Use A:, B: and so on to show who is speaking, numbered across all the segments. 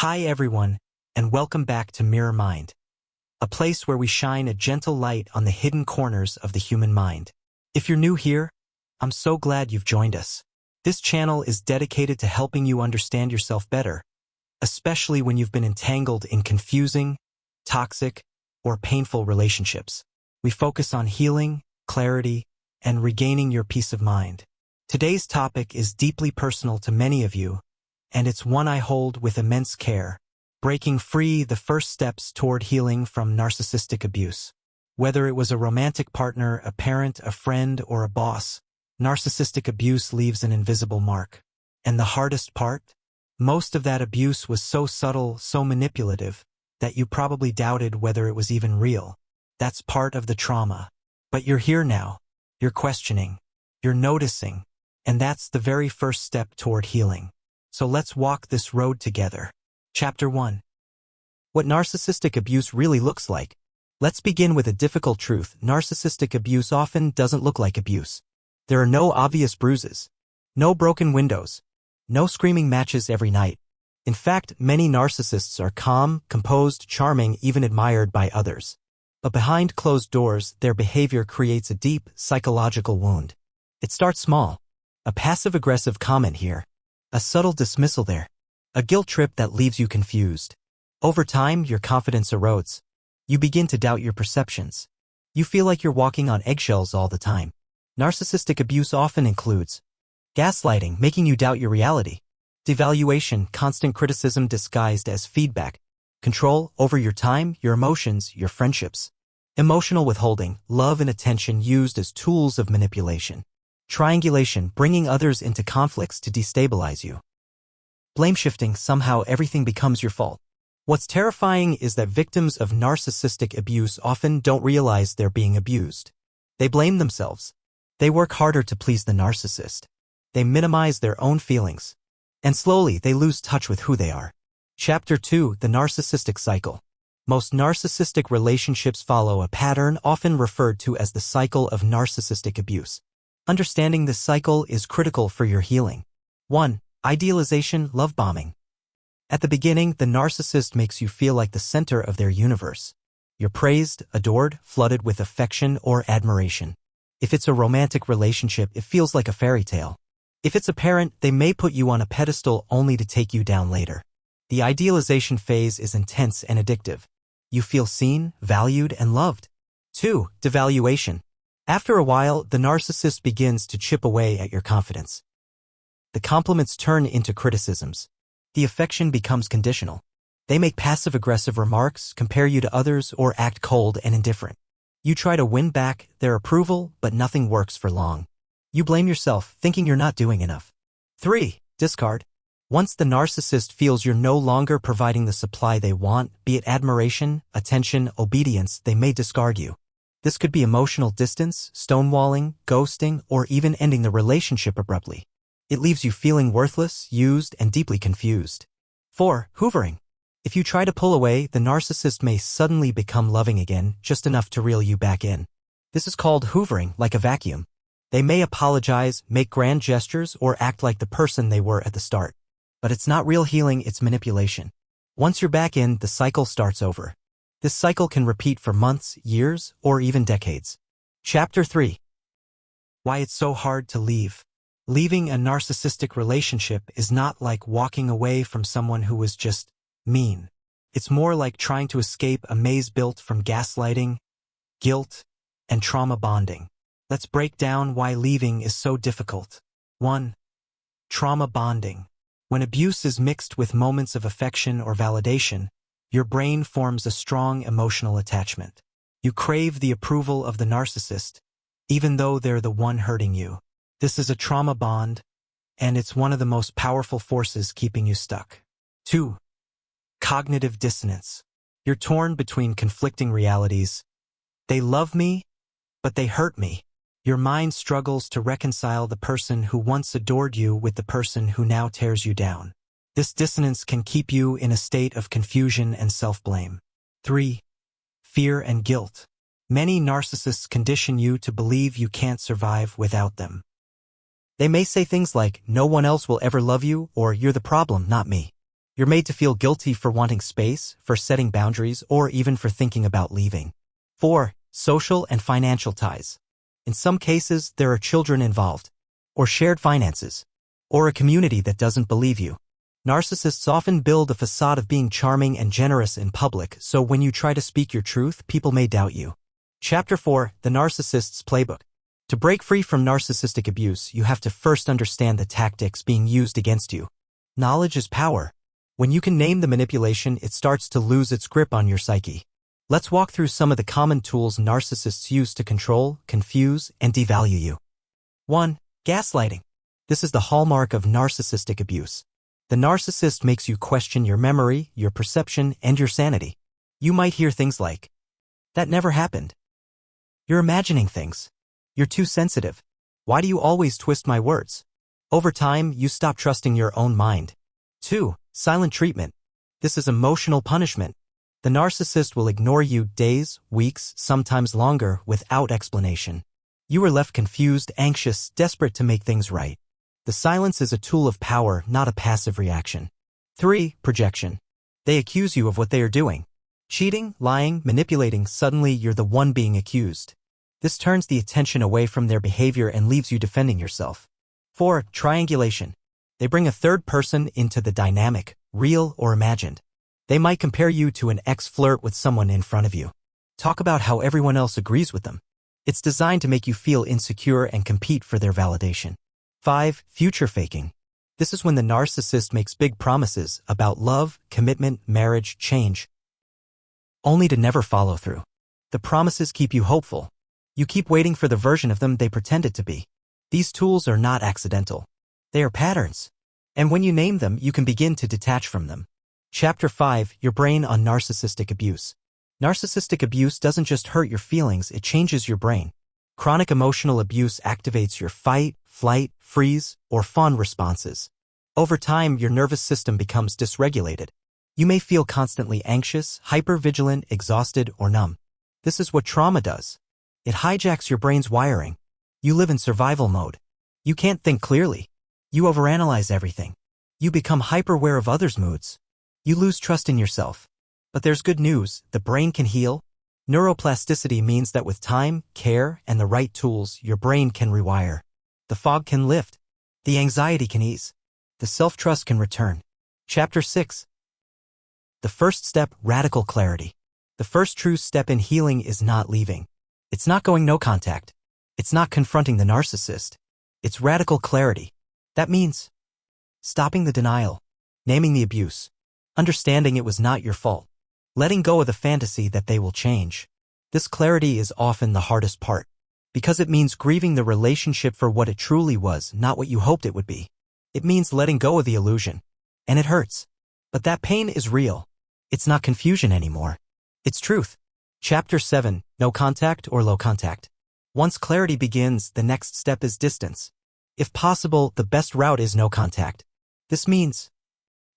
A: Hi everyone, and welcome back to Mirror Mind, a place where we shine a gentle light on the hidden corners of the human mind. If you're new here, I'm so glad you've joined us. This channel is dedicated to helping you understand yourself better, especially when you've been entangled in confusing, toxic, or painful relationships. We focus on healing, clarity, and regaining your peace of mind. Today's topic is deeply personal to many of you, and it's one I hold with immense care. Breaking free: the first steps toward healing from narcissistic abuse. Whether it was a romantic partner, a parent, a friend, or a boss, narcissistic abuse leaves an invisible mark. And the hardest part? Most of that abuse was so subtle, so manipulative, that you probably doubted whether it was even real. That's part of the trauma. But you're here now. You're questioning. You're noticing. And that's the very first step toward healing. So let's walk this road together. Chapter 1. What narcissistic abuse really looks like. Let's begin with a difficult truth. Narcissistic abuse often doesn't look like abuse. There are no obvious bruises, no broken windows, no screaming matches every night. In fact, many narcissists are calm, composed, charming, even admired by others. But behind closed doors, their behavior creates a deep, psychological wound. It starts small. A passive-aggressive comment here. A subtle dismissal there. A guilt trip that leaves you confused. Over time, your confidence erodes. You begin to doubt your perceptions. You feel like you're walking on eggshells all the time. Narcissistic abuse often includes gaslighting, making you doubt your reality; devaluation, constant criticism disguised as feedback; control over your time, your emotions, your friendships; emotional withholding, love and attention used as tools of manipulation; triangulation, bringing others into conflicts to destabilize you; blame shifting, somehow everything becomes your fault. What's terrifying is that victims of narcissistic abuse often don't realize they're being abused. They blame themselves. They work harder to please the narcissist. They minimize their own feelings. And slowly they lose touch with who they are. Chapter 2. The Narcissistic Cycle. Most narcissistic relationships follow a pattern often referred to as the cycle of narcissistic abuse. Understanding this cycle is critical for your healing. 1. Idealization, love bombing. At the beginning, the narcissist makes you feel like the center of their universe. You're praised, adored, flooded with affection or admiration. If it's a romantic relationship, it feels like a fairy tale. If it's a parent, they may put you on a pedestal only to take you down later. The idealization phase is intense and addictive. You feel seen, valued, and loved. 2. Devaluation. After a while, the narcissist begins to chip away at your confidence. The compliments turn into criticisms. The affection becomes conditional. They make passive-aggressive remarks, compare you to others, or act cold and indifferent. You try to win back their approval, but nothing works for long. You blame yourself, thinking you're not doing enough. 3. Discard. Once the narcissist feels you're no longer providing the supply they want, be it admiration, attention, obedience, they may discard you. This could be emotional distance, stonewalling, ghosting, or even ending the relationship abruptly. It leaves you feeling worthless, used, and deeply confused. 4. Hoovering. If you try to pull away, the narcissist may suddenly become loving again, just enough to reel you back in. This is called hoovering, like a vacuum. They may apologize, make grand gestures, or act like the person they were at the start. But it's not real healing, it's manipulation. Once you're back in, the cycle starts over. This cycle can repeat for months, years, or even decades. Chapter 3. Why it's so hard to leave. Leaving a narcissistic relationship is not like walking away from someone who was just mean. It's more like trying to escape a maze built from gaslighting, guilt, and trauma bonding. Let's break down why leaving is so difficult. 1. Trauma bonding. When abuse is mixed with moments of affection or validation, your brain forms a strong emotional attachment. You crave the approval of the narcissist, even though they're the one hurting you. This is a trauma bond, and it's one of the most powerful forces keeping you stuck. 2. Cognitive dissonance. You're torn between conflicting realities. They love me, but they hurt me. Your mind struggles to reconcile the person who once adored you with the person who now tears you down. This dissonance can keep you in a state of confusion and self-blame. 3. Fear and guilt. Many narcissists condition you to believe you can't survive without them. They may say things like, "No one else will ever love you," or "You're the problem, not me." You're made to feel guilty for wanting space, for setting boundaries, or even for thinking about leaving. 4. Social and financial ties. In some cases, there are children involved, or shared finances, or a community that doesn't believe you. Narcissists often build a facade of being charming and generous in public, so when you try to speak your truth, people may doubt you. Chapter 4. The Narcissist's Playbook. To break free from narcissistic abuse, you have to first understand the tactics being used against you. Knowledge is power. When you can name the manipulation, it starts to lose its grip on your psyche. Let's walk through some of the common tools narcissists use to control, confuse, and devalue you. 1. Gaslighting. This is the hallmark of narcissistic abuse. The narcissist makes you question your memory, your perception, and your sanity. You might hear things like, "That never happened. You're imagining things. You're too sensitive. Why do you always twist my words?" Over time, you stop trusting your own mind. 2. Silent treatment. This is emotional punishment. The narcissist will ignore you days, weeks, sometimes longer, without explanation. You are left confused, anxious, desperate to make things right. The silence is a tool of power, not a passive reaction. 3. Projection. They accuse you of what they are doing. Cheating, lying, manipulating, suddenly you're the one being accused. This turns the attention away from their behavior and leaves you defending yourself. 4. Triangulation. They bring a third person into the dynamic, real or imagined. They might compare you to an ex-flirt with someone in front of you. Talk about how everyone else agrees with them. It's designed to make you feel insecure and compete for their validation. 5. Future faking. This is when the narcissist makes big promises about love, commitment, marriage, change, only to never follow through. The promises keep you hopeful. You keep waiting for the version of them they pretended to be. These tools are not accidental. They are patterns. And when you name them, you can begin to detach from them. Chapter 5. Your brain on narcissistic abuse. Narcissistic abuse doesn't just hurt your feelings, it changes your brain. Chronic emotional abuse activates your fight, flight, freeze, or fawn responses. Over time, your nervous system becomes dysregulated. You may feel constantly anxious, hypervigilant, exhausted, or numb. This is what trauma does. It hijacks your brain's wiring. You live in survival mode. You can't think clearly. You overanalyze everything. You become hyper-aware of others' moods. You lose trust in yourself. But there's good news, the brain can heal. Neuroplasticity means that with time, care, and the right tools, your brain can rewire. The fog can lift. The anxiety can ease. The self-trust can return. Chapter 6. The first step, radical clarity. The first true step in healing is not leaving. It's not going no contact. It's not confronting the narcissist. It's radical clarity. That means stopping the denial, naming the abuse, understanding it was not your fault, letting go of the fantasy that they will change. This clarity is often the hardest part, because it means grieving the relationship for what it truly was, not what you hoped it would be. It means letting go of the illusion. And it hurts. But that pain is real. It's not confusion anymore. It's truth. Chapter 7. No contact or low contact. Once clarity begins, the next step is distance. If possible, the best route is no contact. This means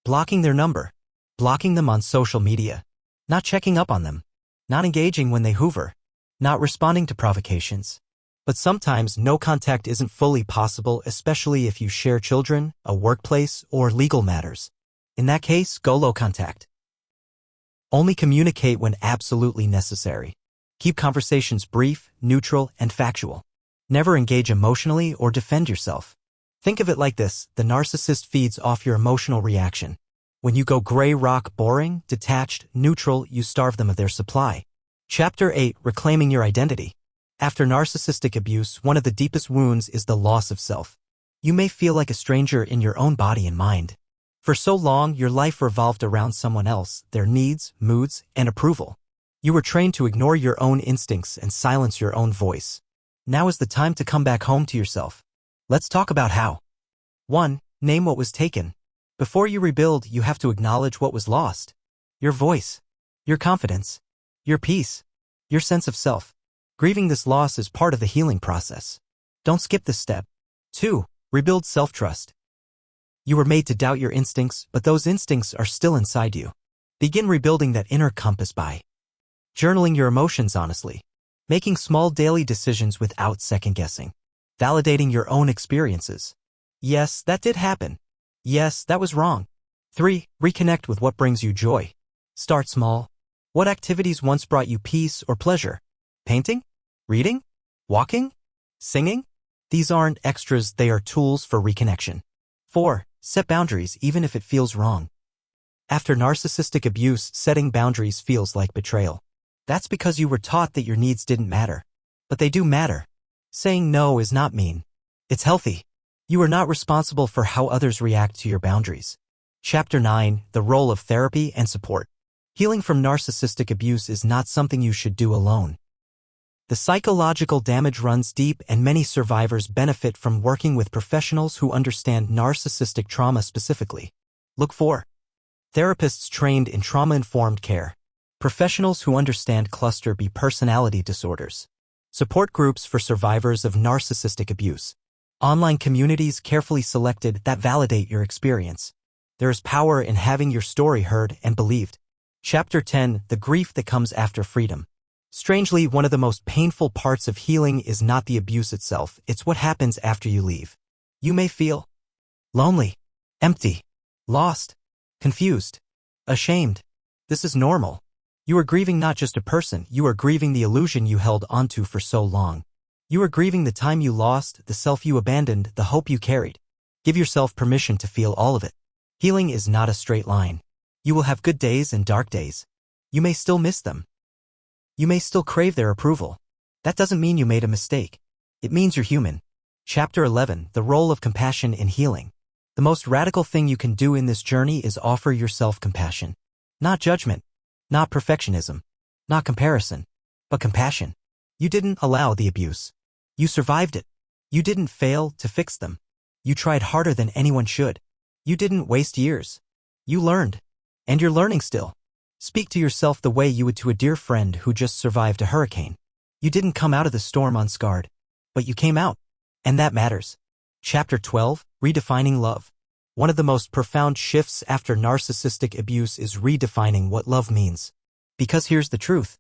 A: blocking their number, blocking them on social media, not checking up on them, not engaging when they hoover, not responding to provocations. But sometimes no contact isn't fully possible, especially if you share children, a workplace, or legal matters. In that case, go low contact. Only communicate when absolutely necessary. Keep conversations brief, neutral, and factual. Never engage emotionally or defend yourself. Think of it like this: the narcissist feeds off your emotional reaction. When you go gray rock, boring, detached, neutral, you starve them of their supply. Chapter 8. Reclaiming your identity. After narcissistic abuse, one of the deepest wounds is the loss of self. You may feel like a stranger in your own body and mind. For so long, your life revolved around someone else, their needs, moods, and approval. You were trained to ignore your own instincts and silence your own voice. Now is the time to come back home to yourself. Let's talk about how. 1. Name what was taken. Before you rebuild, you have to acknowledge what was lost. Your voice, your confidence, your peace, your sense of self. Grieving this loss is part of the healing process. Don't skip this step. 2. Rebuild self-trust. You were made to doubt your instincts, but those instincts are still inside you. Begin rebuilding that inner compass by journaling your emotions honestly, making small daily decisions without second-guessing, validating your own experiences. Yes, that did happen. Yes, that was wrong. 3. Reconnect with what brings you joy. Start small. What activities once brought you peace or pleasure? Painting? Reading? Walking? Singing? These aren't extras, they are tools for reconnection. 4. Set boundaries even if it feels wrong. After narcissistic abuse, setting boundaries feels like betrayal. That's because you were taught that your needs didn't matter. But they do matter. Saying no is not mean. It's healthy. You are not responsible for how others react to your boundaries. Chapter 9. The Role of Therapy and Support. Healing from narcissistic abuse is not something you should do alone. The psychological damage runs deep, and many survivors benefit from working with professionals who understand narcissistic trauma specifically. Look for therapists trained in trauma-informed care, professionals who understand cluster B personality disorders, support groups for survivors of narcissistic abuse, online communities carefully selected that validate your experience. There is power in having your story heard and believed. Chapter 10. The Grief that Comes After Freedom. Strangely, one of the most painful parts of healing is not the abuse itself, it's what happens after you leave. You may feel lonely, empty, lost, confused, ashamed. This is normal. You are grieving not just a person, you are grieving the illusion you held onto for so long. You are grieving the time you lost, the self you abandoned, the hope you carried. Give yourself permission to feel all of it. Healing is not a straight line. You will have good days and dark days. You may still miss them. You may still crave their approval. That doesn't mean you made a mistake. It means you're human. Chapter 11. The Role of Compassion in Healing. The most radical thing you can do in this journey is offer yourself compassion. Not judgment. Not perfectionism. Not comparison. But compassion. You didn't allow the abuse. You survived it. You didn't fail to fix them. You tried harder than anyone should. You didn't waste years. You learned. And you're learning still. Speak to yourself the way you would to a dear friend who just survived a hurricane. You didn't come out of the storm unscarred, but you came out. And that matters. Chapter 12. Redefining Love. One of the most profound shifts after narcissistic abuse is redefining what love means. Because here's the truth.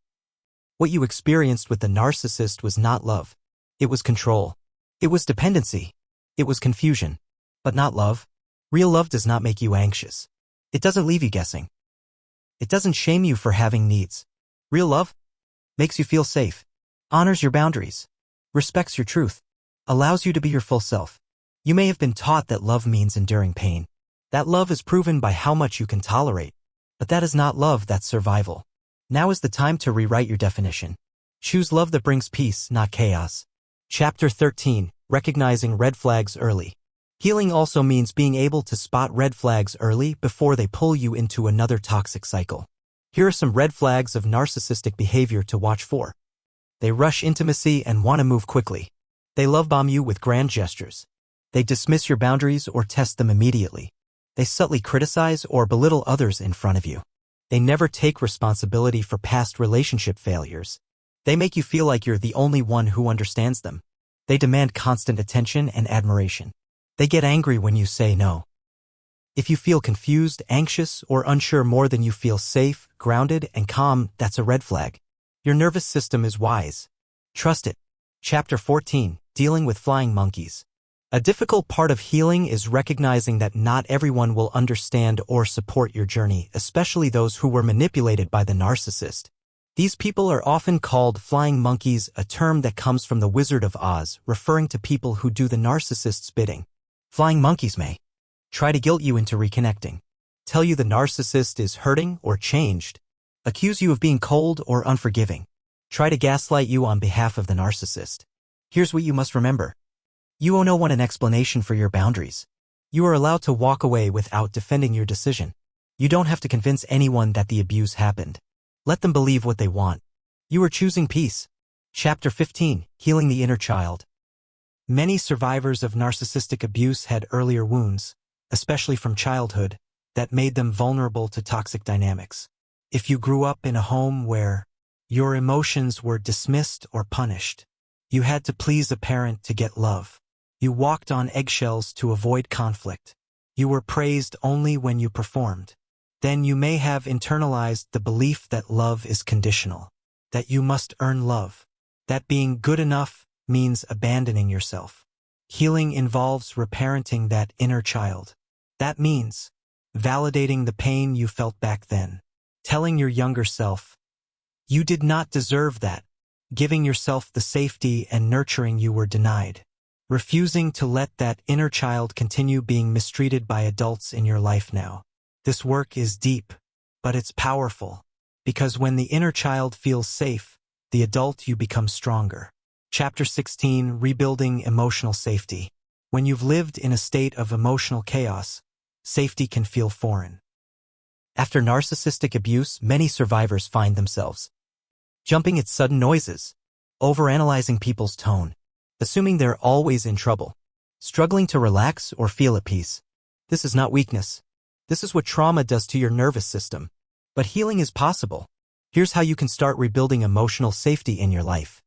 A: What you experienced with the narcissist was not love. It was control. It was dependency. It was confusion. But not love. Real love does not make you anxious. It doesn't leave you guessing. It doesn't shame you for having needs. Real love makes you feel safe, honors your boundaries, respects your truth, allows you to be your full self. You may have been taught that love means enduring pain. That love is proven by how much you can tolerate. But that is not love, that's survival. Now is the time to rewrite your definition. Choose love that brings peace, not chaos. Chapter 13. Recognizing red flags early. Healing also means being able to spot red flags early before they pull you into another toxic cycle. Here are some red flags of narcissistic behavior to watch for. They rush intimacy and want to move quickly. They love bomb you with grand gestures. They dismiss your boundaries or test them immediately. They subtly criticize or belittle others in front of you. They never take responsibility for past relationship failures. They make you feel like you're the only one who understands them. They demand constant attention and admiration. They get angry when you say no. If you feel confused, anxious, or unsure more than you feel safe, grounded, and calm, that's a red flag. Your nervous system is wise. Trust it. Chapter 14. Dealing with Flying Monkeys. A difficult part of healing is recognizing that not everyone will understand or support your journey, especially those who were manipulated by the narcissist. These people are often called flying monkeys, a term that comes from the Wizard of Oz, referring to people who do the narcissist's bidding. Flying monkeys may try to guilt you into reconnecting, tell you the narcissist is hurting or changed, accuse you of being cold or unforgiving, try to gaslight you on behalf of the narcissist. Here's what you must remember. You owe no one an explanation for your boundaries. You are allowed to walk away without defending your decision. You don't have to convince anyone that the abuse happened. Let them believe what they want. You are choosing peace. Chapter 15. Healing the Inner Child. Many survivors of narcissistic abuse had earlier wounds, especially from childhood, that made them vulnerable to toxic dynamics. If you grew up in a home where your emotions were dismissed or punished, you had to please a parent to get love. You walked on eggshells to avoid conflict. You were praised only when you performed. Then you may have internalized the belief that love is conditional, that you must earn love, that being good enough means abandoning yourself. Healing involves reparenting that inner child. That means validating the pain you felt back then, telling your younger self, you did not deserve that, giving yourself the safety and nurturing you were denied, refusing to let that inner child continue being mistreated by adults in your life now. This work is deep, but it's powerful, because when the inner child feels safe, the adult you become stronger. Chapter 16, Rebuilding Emotional Safety. When you've lived in a state of emotional chaos, safety can feel foreign. After narcissistic abuse, many survivors find themselves jumping at sudden noises, overanalyzing people's tone, assuming they're always in trouble, struggling to relax or feel at peace. This is not weakness. This is what trauma does to your nervous system. But healing is possible. Here's how you can start rebuilding emotional safety in your life.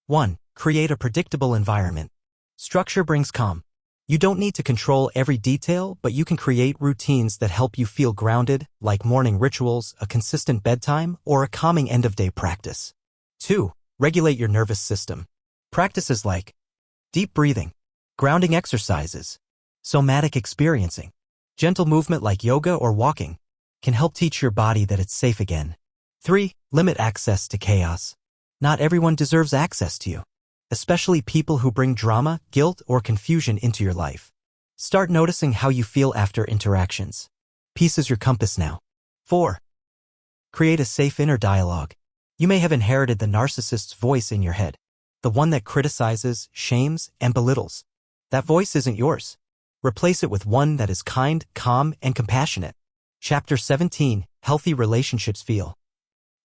A: 1. Create a predictable environment. Structure brings calm. You don't need to control every detail, but you can create routines that help you feel grounded, like morning rituals, a consistent bedtime, or a calming end-of-day practice. 2. Regulate your nervous system. Practices like deep breathing, grounding exercises, somatic experiencing, gentle movement like yoga or walking can help teach your body that it's safe again. 3. Limit access to chaos. Not everyone deserves access to you, especially people who bring drama, guilt, or confusion into your life. Start noticing how you feel after interactions. Peace is your compass now. 4. Create a safe inner dialogue. You may have inherited the narcissist's voice in your head, the one that criticizes, shames, and belittles. That voice isn't yours. Replace it with one that is kind, calm, and compassionate. Chapter 17, Healthy Relationships Feel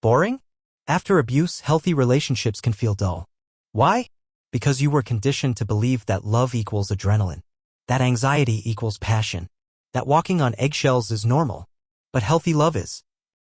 A: boring? After abuse, healthy relationships can feel dull. Why? Because you were conditioned to believe that love equals adrenaline, that anxiety equals passion, that walking on eggshells is normal. But healthy love is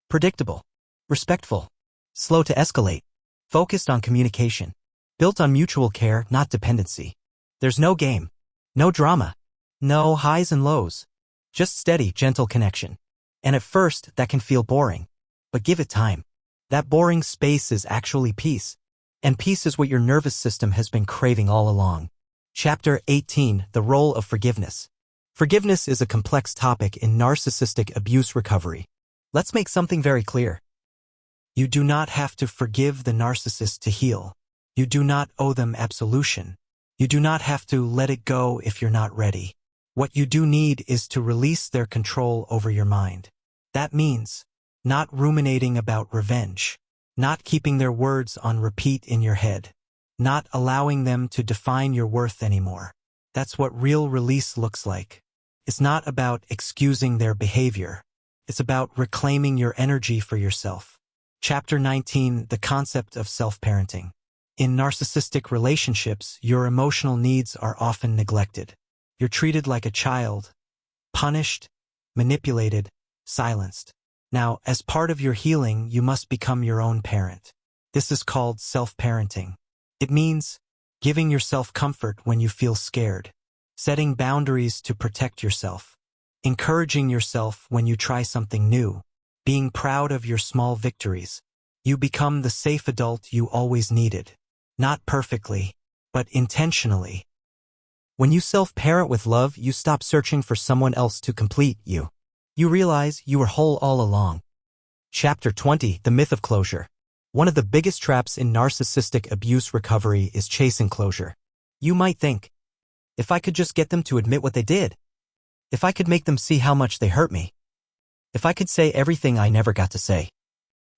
A: predictable, respectful, slow to escalate, focused on communication, built on mutual care, not dependency. There's no game, no drama, no highs and lows, just steady, gentle connection. And at first, that can feel boring, but give it time. That boring space is actually peace. And peace is what your nervous system has been craving all along. Chapter 18, The Role of Forgiveness. Forgiveness is a complex topic in narcissistic abuse recovery. Let's make something very clear. You do not have to forgive the narcissist to heal. You do not owe them absolution. You do not have to let it go if you're not ready. What you do need is to release their control over your mind. That means not ruminating about revenge, not keeping their words on repeat in your head, not allowing them to define your worth anymore. That's what real release looks like. It's not about excusing their behavior. It's about reclaiming your energy for yourself. Chapter 19, The Concept of Self-Parenting. In narcissistic relationships, your emotional needs are often neglected. You're treated like a child, punished, manipulated, silenced. Now, as part of your healing, you must become your own parent. This is called self-parenting. It means giving yourself comfort when you feel scared, setting boundaries to protect yourself, encouraging yourself when you try something new, being proud of your small victories. You become the safe adult you always needed. Not perfectly, but intentionally. When you self-parent with love, you stop searching for someone else to complete you. You realize you were whole all along. Chapter 20, The Myth of Closure. One of the biggest traps in narcissistic abuse recovery is chasing closure. You might think, if I could just get them to admit what they did, if I could make them see how much they hurt me, if I could say everything I never got to say.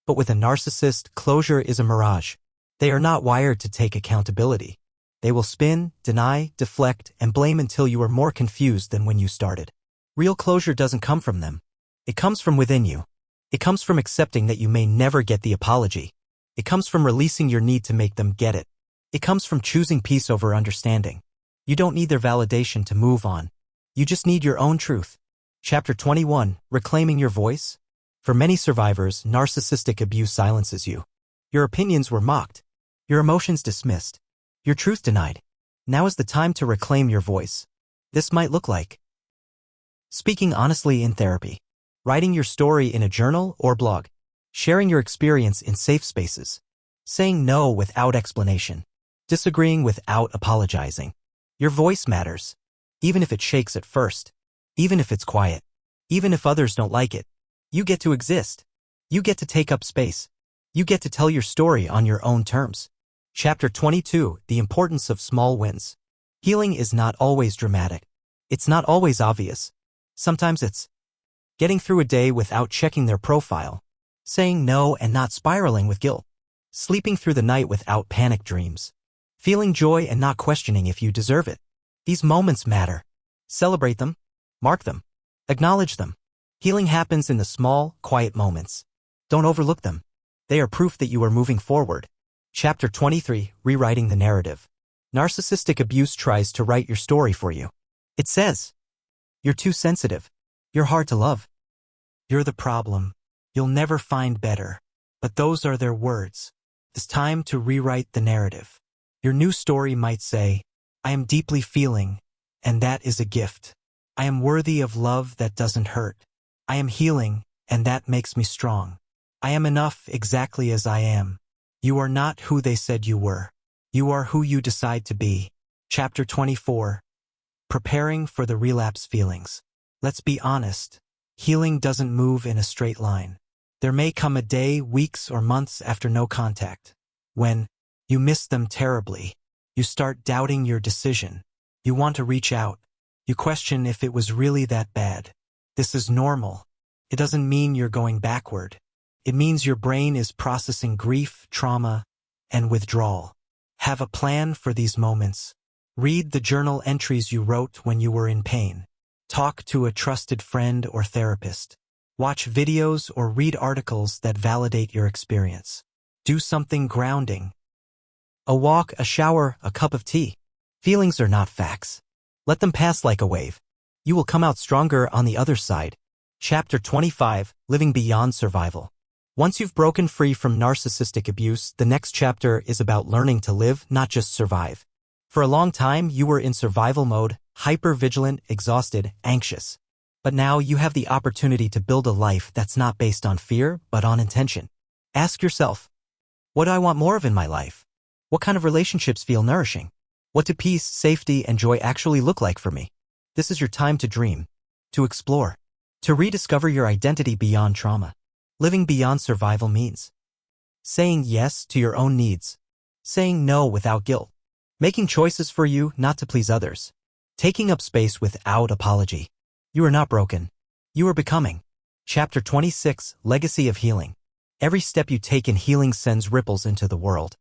A: But with a narcissist, closure is a mirage. They are not wired to take accountability. They will spin, deny, deflect, and blame until you are more confused than when you started. Real closure doesn't come from them. It comes from within you. It comes from accepting that you may never get the apology. It comes from releasing your need to make them get it. It comes from choosing peace over understanding. You don't need their validation to move on. You just need your own truth. Chapter 21, Reclaiming Your Voice. For many survivors, narcissistic abuse silences you. Your opinions were mocked. Your emotions dismissed. Your truth denied. Now is the time to reclaim your voice. This might look like speaking honestly in therapy, writing your story in a journal or blog, sharing your experience in safe spaces, saying no without explanation, disagreeing without apologizing. Your voice matters, even if it shakes at first, even if it's quiet, Even if others don't like it, you get to exist. You get to take up space. You get to tell your story on your own terms. Chapter 22, The Importance of Small Wins. Healing is not always dramatic. It's not always obvious. Sometimes it's getting through a day without checking their profile, saying no and not spiraling with guilt, sleeping through the night without panic dreams, feeling joy and not questioning if you deserve it. These moments matter. Celebrate them. Mark them. Acknowledge them. Healing happens in the small, quiet moments. Don't overlook them. They are proof that you are moving forward. Chapter 23, Rewriting the Narrative. Narcissistic abuse tries to write your story for you. It says, "You're too sensitive. You're hard to love. You're the problem. You'll never find better." But those are their words. It's time to rewrite the narrative. Your new story might say, "I am deeply feeling, and that is a gift. I am worthy of love that doesn't hurt. I am healing, and that makes me strong. I am enough exactly as I am. You are not who they said you were. You are who you decide to be." Chapter 24. Preparing for the relapse feelings. Let's be honest. Healing doesn't move in a straight line. There may come a day, weeks, or months after no contact, when you miss them terribly. You start doubting your decision. You want to reach out. You question if it was really that bad. This is normal. It doesn't mean you're going backward. It means your brain is processing grief, trauma, and withdrawal. Have a plan for these moments. Read the journal entries you wrote when you were in pain. Talk to a trusted friend or therapist. Watch videos or read articles that validate your experience. Do something grounding. A walk, a shower, a cup of tea. Feelings are not facts. Let them pass like a wave. You will come out stronger on the other side. Chapter 25, Living Beyond Survival. Once you've broken free from narcissistic abuse, the next chapter is about learning to live, not just survive. For a long time, you were in survival mode, hyper-vigilant, exhausted, anxious. But now you have the opportunity to build a life that's not based on fear, but on intention. Ask yourself, what do I want more of in my life? What kind of relationships feel nourishing? What do peace, safety, and joy actually look like for me? This is your time to dream, to explore, to rediscover your identity beyond trauma. Living beyond survival means saying yes to your own needs, saying no without guilt, making choices for you, not to please others, taking up space without apology. You are not broken. You are becoming. Chapter 26, Legacy of Healing. Every step you take in healing sends ripples into the world.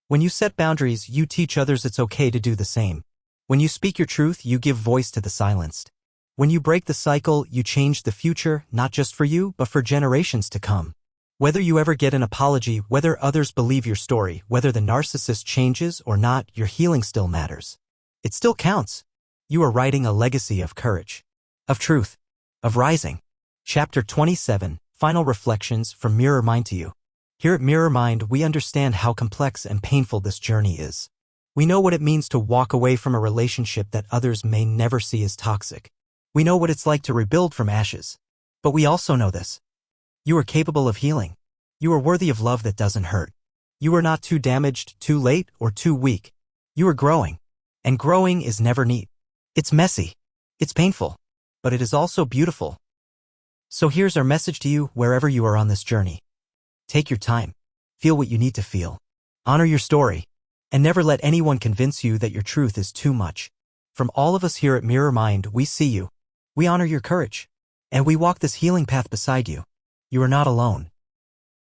A: When you set boundaries, you teach others it's okay to do the same. When you speak your truth, you give voice to the silenced. When you break the cycle, you change the future, not just for you, but for generations to come. Whether you ever get an apology, whether others believe your story, whether the narcissist changes or not, your healing still matters. It still counts. You are writing a legacy of courage, of truth, of rising. Chapter 27, Final Reflections from Mirror Mind to You. Here at Mirror Mind, we understand how complex and painful this journey is. We know what it means to walk away from a relationship that others may never see as toxic. We know what it's like to rebuild from ashes. But we also know this. You are capable of healing. You are worthy of love that doesn't hurt. You are not too damaged, too late, or too weak. You are growing. And growing is never neat. It's messy. It's painful. But it is also beautiful. So here's our message to you wherever you are on this journey. Take your time. Feel what you need to feel. Honor your story. And never let anyone convince you that your truth is too much. From all of us here at Mirror Mind, we see you. We honor your courage. And we walk this healing path beside you. You are not alone.